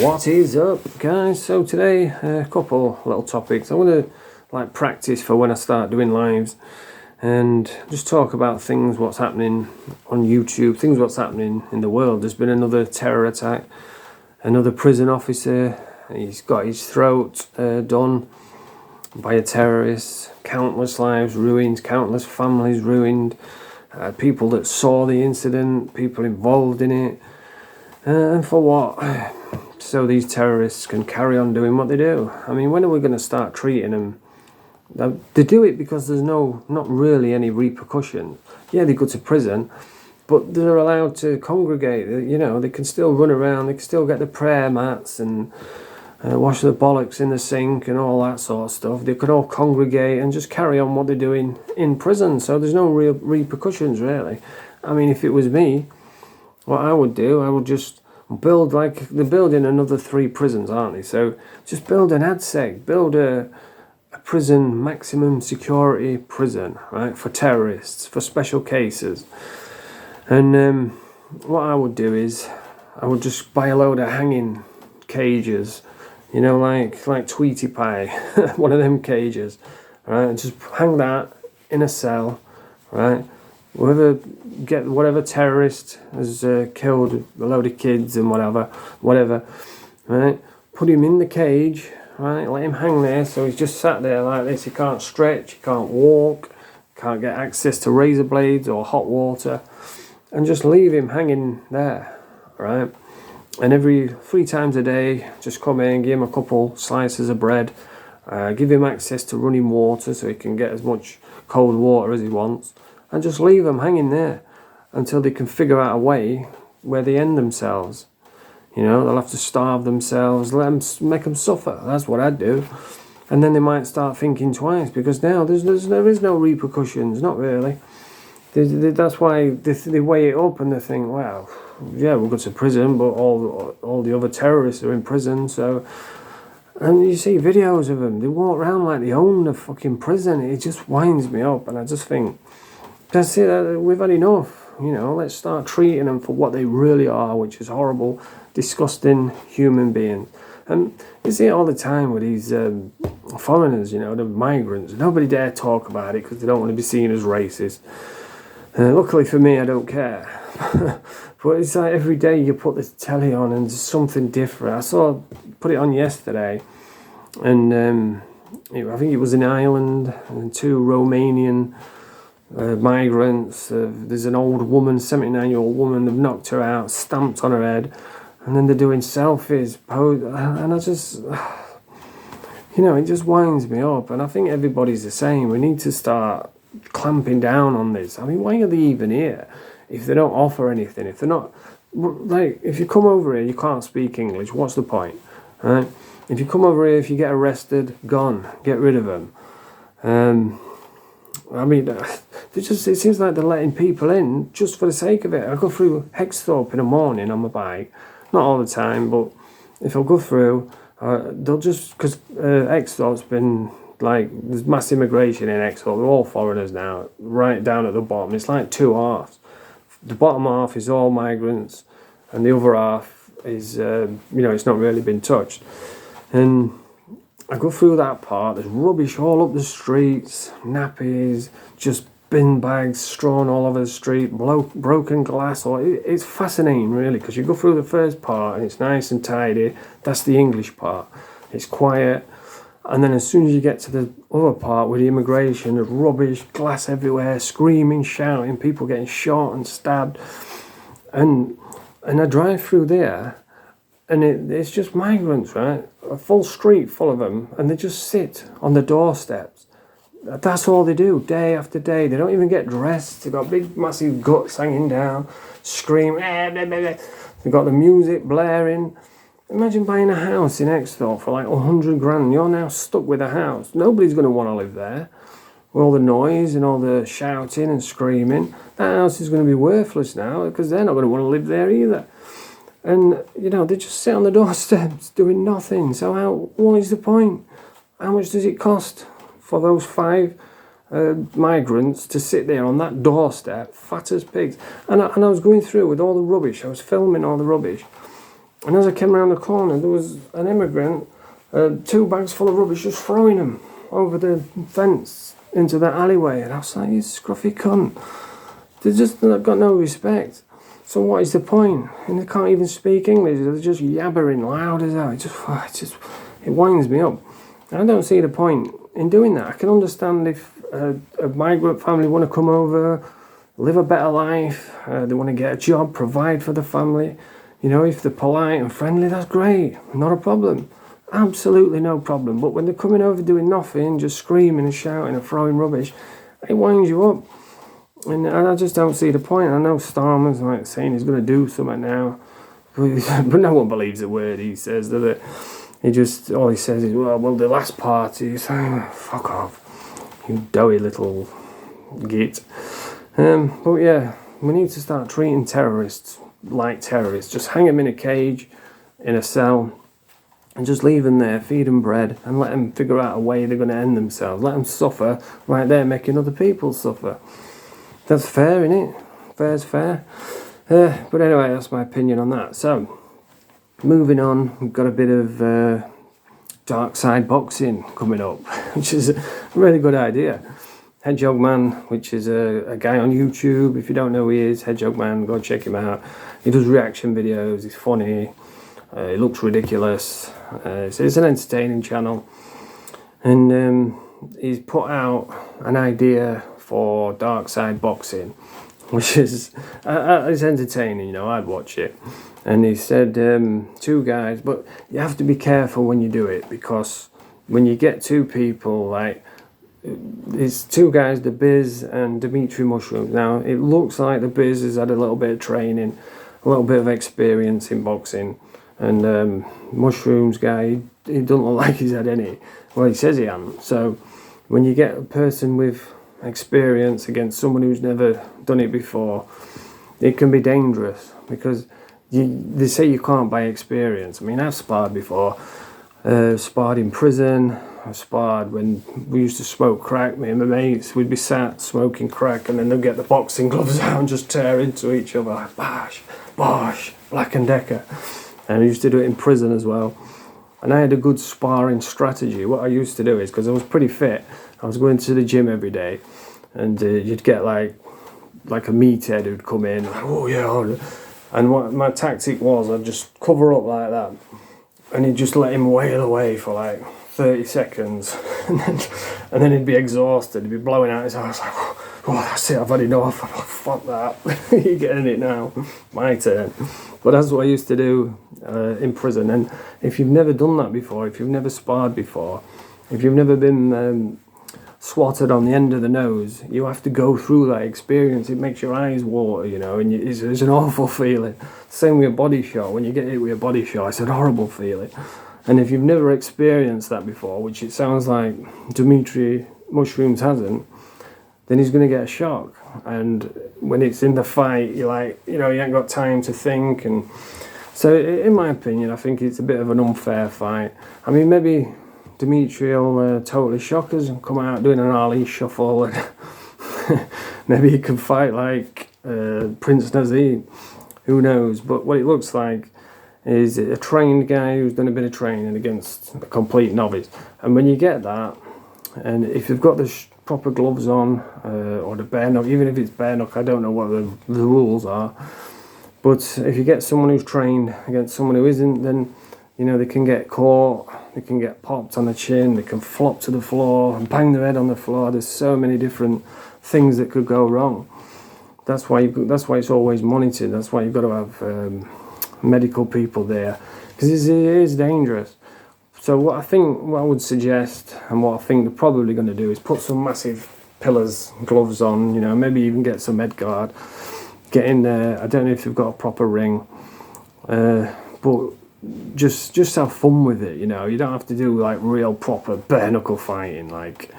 What is up, guys? So today, a couple little topics. I want to practice for when I start doing lives, and just talk about things what's happening on YouTube, things what's happening in the world. There's been another terror attack, another prison officer. He's got his throat done by a terrorist. Countless lives ruined, countless families ruined. People that saw the incident, people involved in it, and for what? So these terrorists can carry on doing what they do. I mean, when are we going to start treating them? They do it because there's not really any repercussions. Yeah, they go to prison, but they're allowed to congregate. You know, they can still run around. They can still get the prayer mats and wash their bollocks in the sink and all that sort of stuff. They could all congregate and just carry on what they're doing in prison. So there's no real repercussions, really. I mean, if it was me, what I would do, I would just build, like, they're building another 3 prisons, aren't they? So just build an ADSEC, build a prison, maximum security prison, right, for terrorists, for special cases. And what I would do is I would just buy a load of hanging cages, you know, like Tweety Pie, one of them cages, right, and just hang that in a cell, right? Whatever terrorist has killed a load of kids and whatever, right? Put him in the cage, right? Let him hang there, so he's just sat there like this. He can't stretch, he can't walk, can't get access to razor blades or hot water, and just leave him hanging there, right? And every 3 times a day, just come in, give him a couple slices of bread, give him access to running water so he can get as much cold water as he wants. And just leave them hanging there until they can figure out a way where they end themselves. You know, they'll have to starve themselves, make them suffer. That's what I'd do. And then they might start thinking twice, because now there is no repercussions, not really. That's why they weigh it up and they think, well, yeah, we'll go to prison, but all the other terrorists are in prison, so... And you see videos of them, they walk around like they own the fucking prison. It just winds me up, and I just think... That's it, we've had enough, you know, let's start treating them for what they really are, which is horrible, disgusting human beings. And you see it all the time with these foreigners, you know, the migrants. Nobody dare talk about it because they don't want to be seen as racist. Luckily for me, I don't care. But it's like every day you put the telly on and there's something different. Put it on yesterday, and I think it was in Ireland, and 2 Romanian migrants. There's an old woman, 79-year-old woman, they've knocked her out, stamped on her head, and then they're doing selfies, and I just, you know, it just winds me up. And I think everybody's the same. We need to start clamping down on this. I mean, why are they even here if they don't offer anything? If they're not, like, if you come over here, you can't speak English, what's the point, right? If you come over here, if you get arrested, gone, get rid of them. I mean, it seems like they're letting people in just for the sake of it. I go through Hedgehog in the morning on my bike, not all the time, but if I go through, they'll just, because Hedgehog's been, like, there's mass immigration in Hedgehog, they're all foreigners now, right down at the bottom. It's like 2 halves. The bottom half is all migrants, and the other half is, you know, it's not really been touched. And I go through that part, there's rubbish all up the streets, nappies, just bin bags strewn all over the street, broken glass. It's fascinating, really, because you go through the first part and it's nice and tidy. That's the English part. It's quiet. And then as soon as you get to the other part with the immigration, there's rubbish, glass everywhere, screaming, shouting, people getting shot and stabbed. And I drive through there, and it's just migrants, right? A full street full of them, and they just sit on the doorsteps. That's all they do, day after day. They don't even get dressed. They've got big, massive guts hanging down, scream. They've got the music blaring. Imagine buying a house in Exeter for like 100 grand. You're now stuck with a house. Nobody's going to want to live there. With all the noise and all the shouting and screaming. That house is going to be worthless now, because they're not going to want to live there either. And, you know, they just sit on the doorsteps doing nothing. So what is the point? How much does it cost for those 5 migrants to sit there on that doorstep, fat as pigs? And I was going through with all the rubbish. I was filming all the rubbish. And as I came around the corner, there was an immigrant, 2 bags full of rubbish, just throwing them over the fence into that alleyway. And I was like, you scruffy cunt. They've got no respect. So what is the point? And they can't even speak English. They're just yabbering loud as hell. It winds me up. And I don't see the point in doing that. I can understand if a migrant family want to come over, live a better life, they want to get a job, provide for the family. You know, if they're polite and friendly, that's great. Not a problem. Absolutely no problem. But when they're coming over doing nothing, just screaming and shouting and throwing rubbish, it winds you up. And I just don't see the point. I know Starmer's like saying he's going to do something now, but no one believes a word he says, does it? All he says is, well, the last party. He's like, fuck off, you doughy little git. But yeah, we need to start treating terrorists like terrorists. Just hang them in a cage, in a cell, and just leave them there, feed them bread, and let them figure out a way they're going to end themselves. Let them suffer right there, making other people suffer. That's fair, innit? Fair's fair. But anyway, that's my opinion on that. So, moving on, we've got a bit of dark side boxing coming up, which is a really good idea. Hedgehog Man, which is a guy on YouTube. If you don't know who he is, Hedgehog Man, go check him out. He does reaction videos, he's funny, he looks ridiculous. So it's an entertaining channel. And he's put out an idea for dark side boxing, which is it's entertaining, you know, I'd watch it. And he said 2 guys, but you have to be careful when you do it, because when you get 2 people, like it's 2 guys, the Biz and Dimitri Mushrooms. Now it looks like the Biz has had a little bit of training, a little bit of experience in boxing, and Mushrooms guy, he doesn't look like he's had any. Well, he says he hasn't. So when you get a person with experience against someone who's never done it before, it can be dangerous, because they say you can't buy experience. I mean, I've sparred before, sparred in prison, I've sparred when we used to smoke crack. Me and my mates, we'd be sat smoking crack, and then they'd get the boxing gloves out and just tear into each other, like bash, bosh, Black and Decker. And I used to do it in prison as well. And I had a good sparring strategy. What I used to do is, because I was pretty fit, I was going to the gym every day, and you'd get like a meathead who'd come in, like, oh yeah, and what my tactic was, I'd just cover up like that, and he'd just let him wail away for like 30 seconds, and then he'd be exhausted, he'd be blowing out his eyes, like, oh, that's it, I've had enough, oh, fuck that, you're getting it now, my turn. But that's what I used to do in prison. And if you've never done that before, if you've never sparred before, if you've never been swatted on the end of the nose, you have to go through that experience. It makes your eyes water, you know, and it's an awful feeling. Same with a body shot. When you get hit with a body shot, it's a horrible feeling. And if you've never experienced that before, which it sounds like Dimitri Mushrooms hasn't, then he's going to get a shock. And when it's in the fight, you're like, you know, you ain't got time to think. And so in my opinion, I think it's a bit of an unfair fight. I mean, maybe Dimitri will totally shock us and come out doing an Ali shuffle, and maybe he can fight like Prince Nazim, who knows. But what it looks like is a trained guy who's done a bit of training against a complete novice. And when you get that, and if you've got the proper gloves on, or the bare knuck, even if it's bare knuck, I don't know what the rules are, but if you get someone who's trained against someone who isn't, then, you know, they can get caught, they can get popped on the chin, they can flop to the floor and bang their head on the floor. There's so many different things that could go wrong. That's why it's always monitored. That's why you've got to have medical people there, because it is dangerous. So what I would suggest, and what I think they're probably going to do, is put some massive pillars, gloves on, you know, maybe even get some Hedgehog, get in there. I don't know if they've got a proper ring, but just have fun with it, you know. You don't have to do like real proper bare knuckle fighting like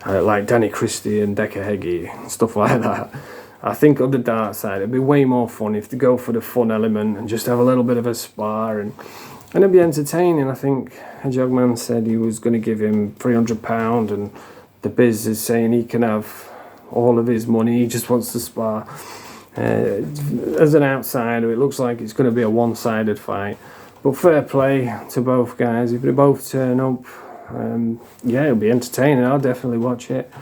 Danny Christie and Decker Heggie and stuff like that. I think on the dark side, it'd be way more fun if they go for the fun element and just have a little bit of a spar, and it'd be entertaining. I think Hedgehog Man said he was going to give him £300, and the Biz is saying he can have all of his money, he just wants to spar. As an outsider, it looks like it's going to be a one-sided fight. But fair play to both guys. If they both turn up, yeah, it'll be entertaining. I'll definitely watch it.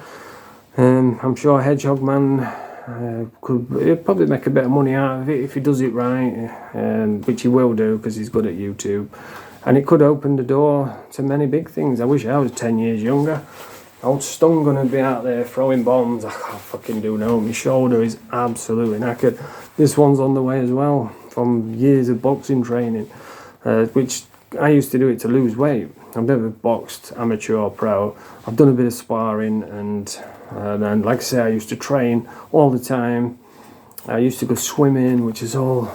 I'm sure Hedgehog Man he'll probably make a bit of money out of it if he does it right, which he will do because he's good at YouTube. And it could open the door to many big things. I wish I was 10 years younger. Old Stun gonna be out there throwing bombs. I can't fucking do no. My shoulder is absolutely knackered. This one's on the way as well from years of boxing training, which I used to do it to lose weight. I've never boxed amateur or pro. I've done a bit of sparring and then, like I say, I used to train all the time. I used to go swimming, which is all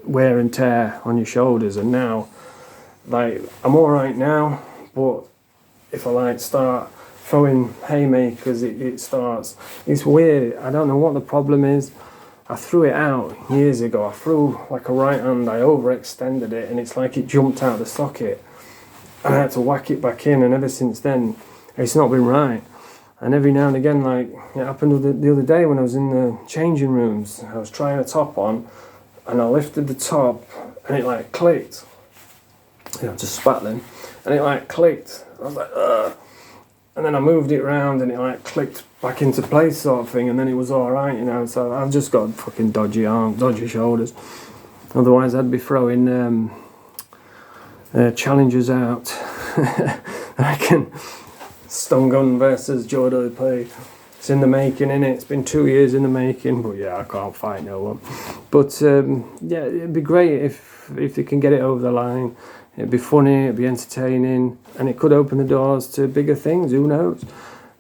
wear and tear on your shoulders. And now, like, I'm all right now, but if I like start throwing haymakers, it starts. It's weird. I don't know what the problem is. I threw it out years ago. I threw like a right hand. I overextended it, and it's like it jumped out of the socket. And I had to whack it back in, and ever since then, it's not been right. And every now and again, like it happened the other day when I was in the changing rooms, I was trying a top on, and I lifted the top, and it like clicked. You know, just spat then, and it like clicked. I was like, ugh. And then I moved it around, and it like clicked back into place, sort of thing. And then it was all right, you know. So I've just got fucking dodgy arms, dodgy shoulders. Otherwise, I'd be throwing challengers out. I reckon Stun Gun versus Jordan play. It's in the making, innit? It's been 2 years in the making, but yeah, I can't fight no one. But yeah, it'd be great if they can get it over the line. It'd be funny, it'd be entertaining, and it could open the doors to bigger things. Who knows?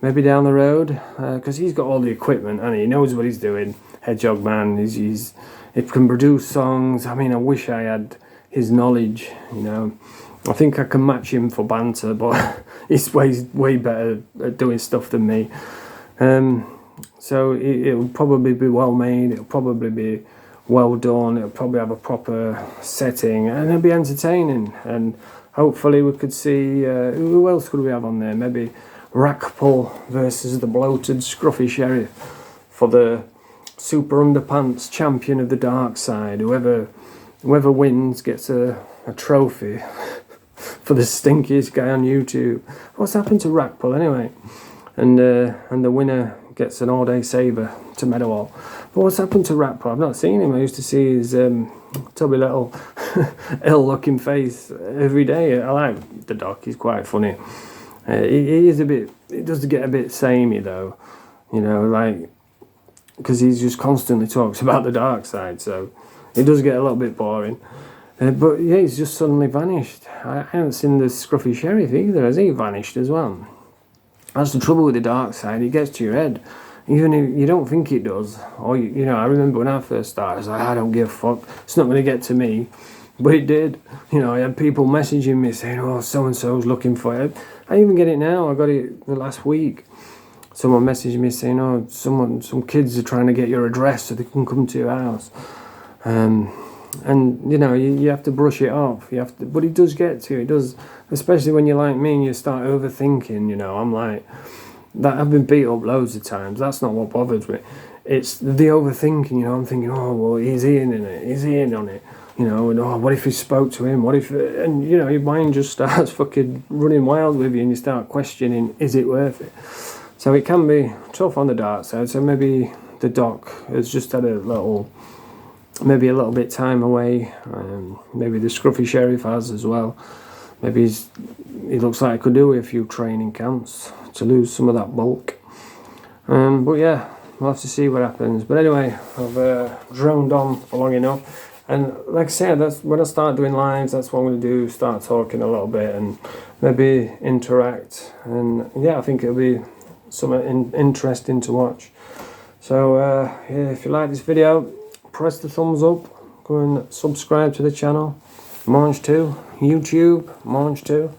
Maybe down the road, because he's got all the equipment and he knows what he's doing. Hedgehog Man, he can produce songs. I mean, I wish I had his knowledge, you know. I think I can match him for banter, but he's way better at doing stuff than me. So it'll probably be well made. It'll probably be well done. It'll probably have a proper setting, and it'll be entertaining. And hopefully we could see who else could we have on there? Maybe Rackpull versus the bloated scruffy sheriff for the super underpants champion of the dark side. Whoever wins gets a trophy for the stinkiest guy on YouTube. What's happened to Rackpull anyway? And the winner gets an all-day saver to Meadowall. But what's happened to Rackpull? I've not seen him. I used to see his tubby little ill-looking face every day. I like the doc. He's quite funny. He is a bit. It does get a bit samey though, you know, like because he just constantly talks about the dark side. So it does get a little bit boring. But yeah, he's just suddenly vanished. I haven't seen the scruffy sheriff either. Has he vanished as well? That's the trouble with the dark side. It gets to your head, even if you don't think it does. Or you know, I remember when I first started, I was like, I don't give a fuck. It's not going to get to me. But it did. You know, I had people messaging me saying, "Oh, so and so's looking for it." I even get it now. I got it the last week. Someone messaged me saying, "Oh, some kids are trying to get your address so they can come to your house." And you know, you have to brush it off. You have to, but it does get to you. It does, especially when you're like me and you start overthinking. You know, I'm like that. I've been beat up loads of times. That's not what bothers me. It's the overthinking. You know, I'm thinking, oh well, he's in it. He's in on it. You know, and oh, what if he spoke to him? What if, and you know, your mind just starts fucking running wild with you, and you start questioning, is it worth it? So it can be tough on the dark side. So maybe the doc has just had maybe a little bit time away. Maybe the scruffy sheriff has as well. Maybe he looks like he could do with a few training camps to lose some of that bulk. But yeah, we'll have to see what happens. But anyway, I've droned on for long enough. And like I said, that's when I start doing lives, that's what I'm going to do, start talking a little bit and maybe interact. And yeah, I think it'll be something interesting to watch. So yeah, if you like this video, press the thumbs up, go and subscribe to the channel. Mange 2, YouTube, Mange 2.